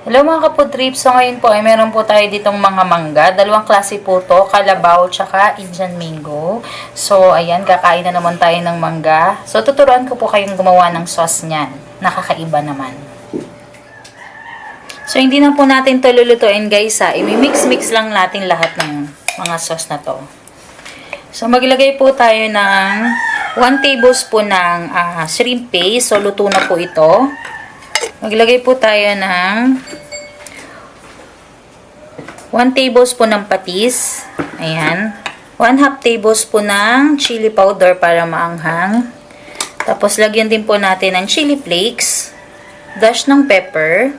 Hello mga kapudrip, so ngayon po ay meron po tayo ditong mga mangga. Dalawang klase po to, kalabaw tsaka Indian mango. So ayan, kakain na naman tayo ng mangga. So tuturuan ko po kayong gumawa ng sauce niyan. Nakakaiba naman. So hindi na po natin to lulutuin guys ha. I-mix-mix lang natin lahat ng mga sauce na to. So maglagay po tayo ng 1 tablespoon ng shrimp paste. So luto na po ito. Maglagay po tayo ng 1 tablespoon ng patis. Ayan. 1/2 tablespoon ng chili powder para maanghang. Tapos, lagyan din po natin ng chili flakes. Dash ng pepper.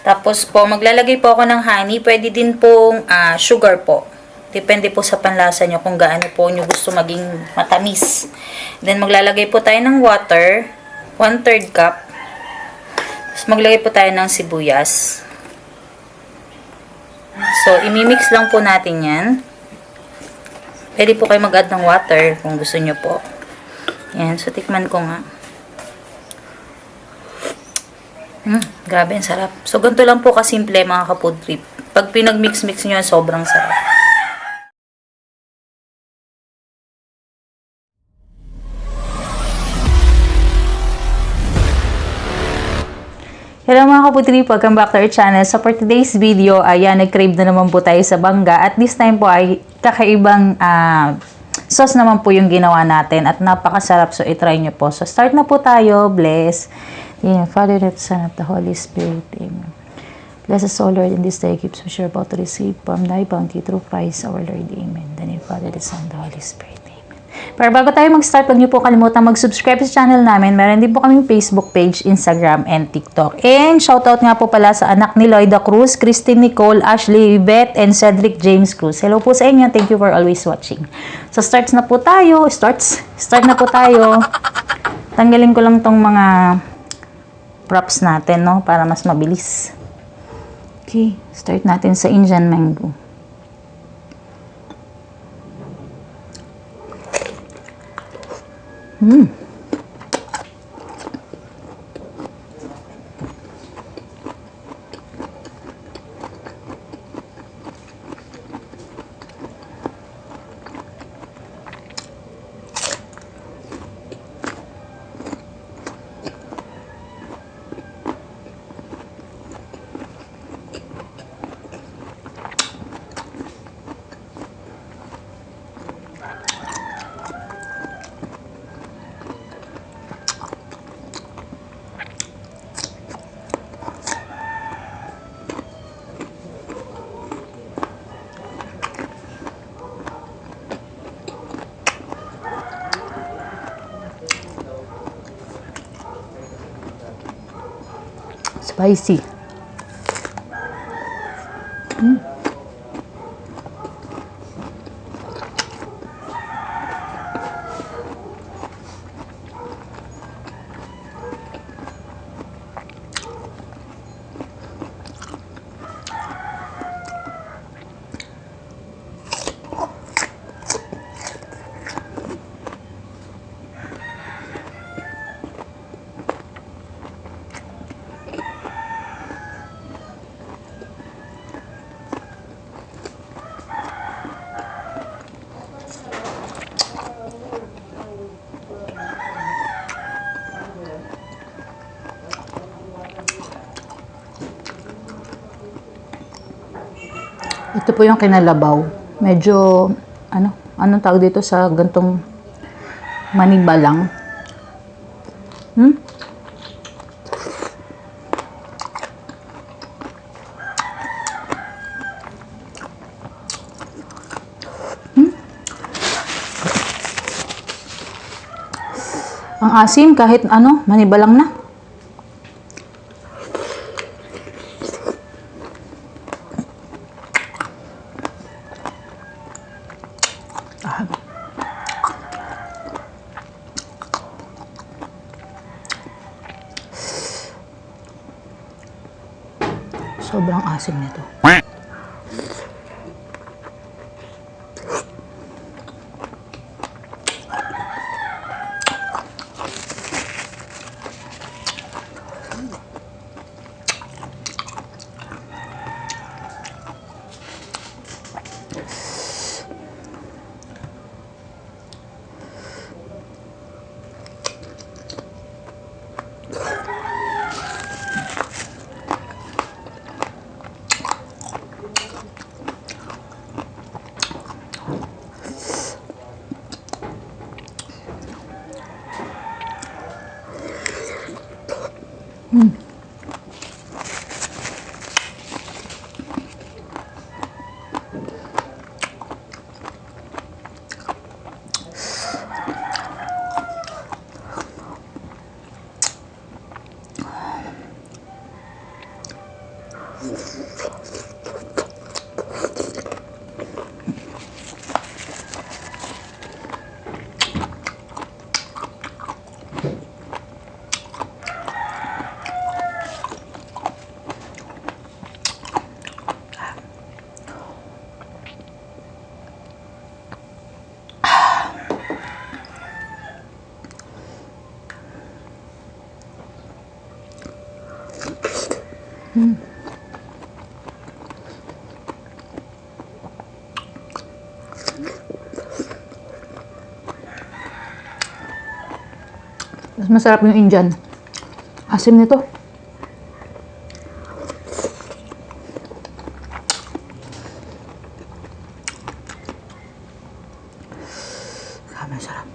Tapos po, maglalagay po ako ng honey. Pwede din pong sugar po. Depende po sa panlasa nyo kung gaano po nyo gusto maging matamis. Then, maglalagay po tayo ng water. 1/3 cup. Tapos, maglagay po tayo ng sibuyas. So, imimix lang po natin yan. Pwede po kayo mag-add ng water kung gusto nyo po. Yan. So, tikman ko nga. Grabe, ang sarap. So, ganito lang po kasimple mga ka-food trip. Pag pinag-mix-mix nyo, sobrang sarap. Hello mga kaputri, welcome back to our channel. So for today's video, ayan, nag-crave na naman po tayo sa bangga. At this time po ay kakaibang sauce naman po yung ginawa natin. At napakasarap, so itry nyo po. So start na po tayo. Bless. Yeah, Father, the Son, of the Holy Spirit. Amen. Bless us, O Lord, in this day, keeps which you're about to receive from thy bounty through Christ our Lord. Amen. The name of Father, the Son, the Holy Spirit. Pero bago tayo mag-start, huwag niyo po kalimutan mag-subscribe sa channel namin. Meron din po kaming Facebook page, Instagram, and TikTok. And shoutout nga po pala sa anak ni Loida Cruz, Christine Nicole, Ashley Yvette, and Cedric James Cruz. Hello po sa inyo. Thank you for always watching. So, start na po tayo. Start na po tayo. Tanggalin ko lang tong mga props natin, no? Para mas mabilis. Okay. Start natin sa Indian mango. Spicy. Ito po yung kinalabaw. Medyo, anong tawag dito sa gantong manibalang? Ang asim kahit manibalang na. Sobrang asim nito. Mas masarap yung Indian. Asim nito. Grabe, sarap.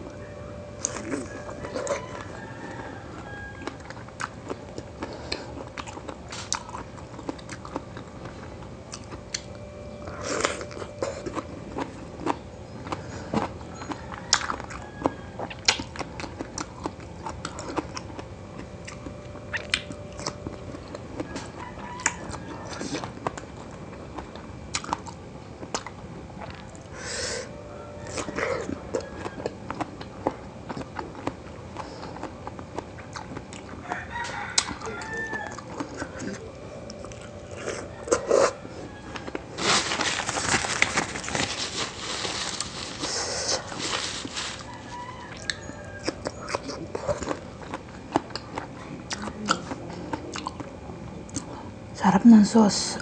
Sarap ng sauce.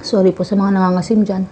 Sorry po sa mga nangangasim dyan.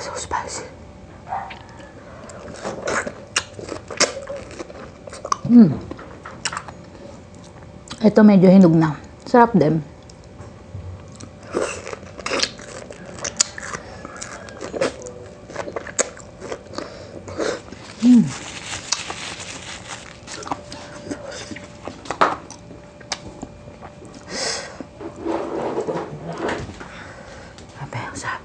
So spicy. Ito medyo hinog na. Sarap din. Grabe, ang sarap.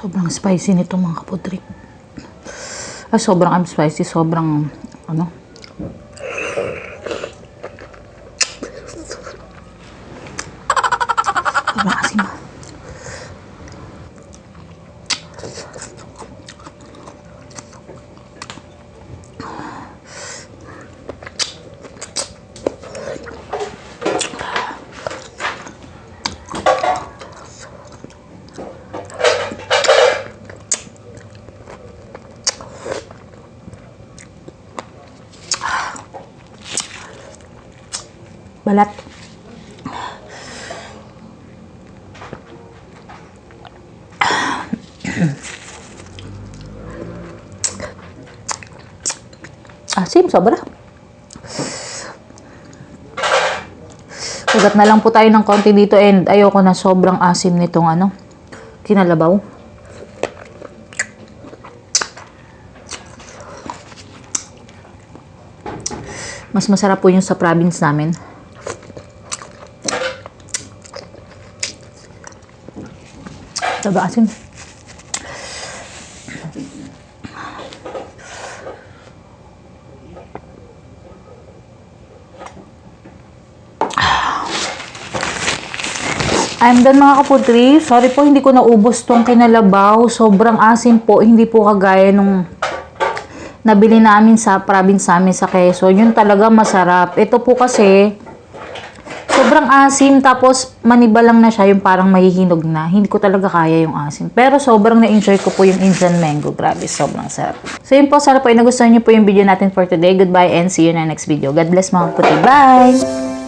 Sobrang spicy nito mga kaputrik. Sobrang spicy, sobrang ano. Sobrang asim. balat. Asim, sobra. Ugat na lang po tayo ng konti dito and ayoko na sobrang asim nitong kinalabaw. Mas masarap po yung sa province namin. Diba asim? I'm done mga kaputri. Sorry po, hindi ko naubos tong kinalabaw. Sobrang asim po. Hindi po kagaya nung nabili namin sa province namin sa Quezon. Yun talaga masarap. Ito po kasi, sobrang asim. Tapos, maniba lang na siya. Yung parang mahihinog na. Hindi ko talaga kaya yung asim. Pero sobrang na-enjoy ko po yung Indian mango. Grabe, sobrang sarap. So yun po, sana po nagustuhan niyo po yung video natin for today. Goodbye and see you in our next video. God bless mga kaputri. Bye!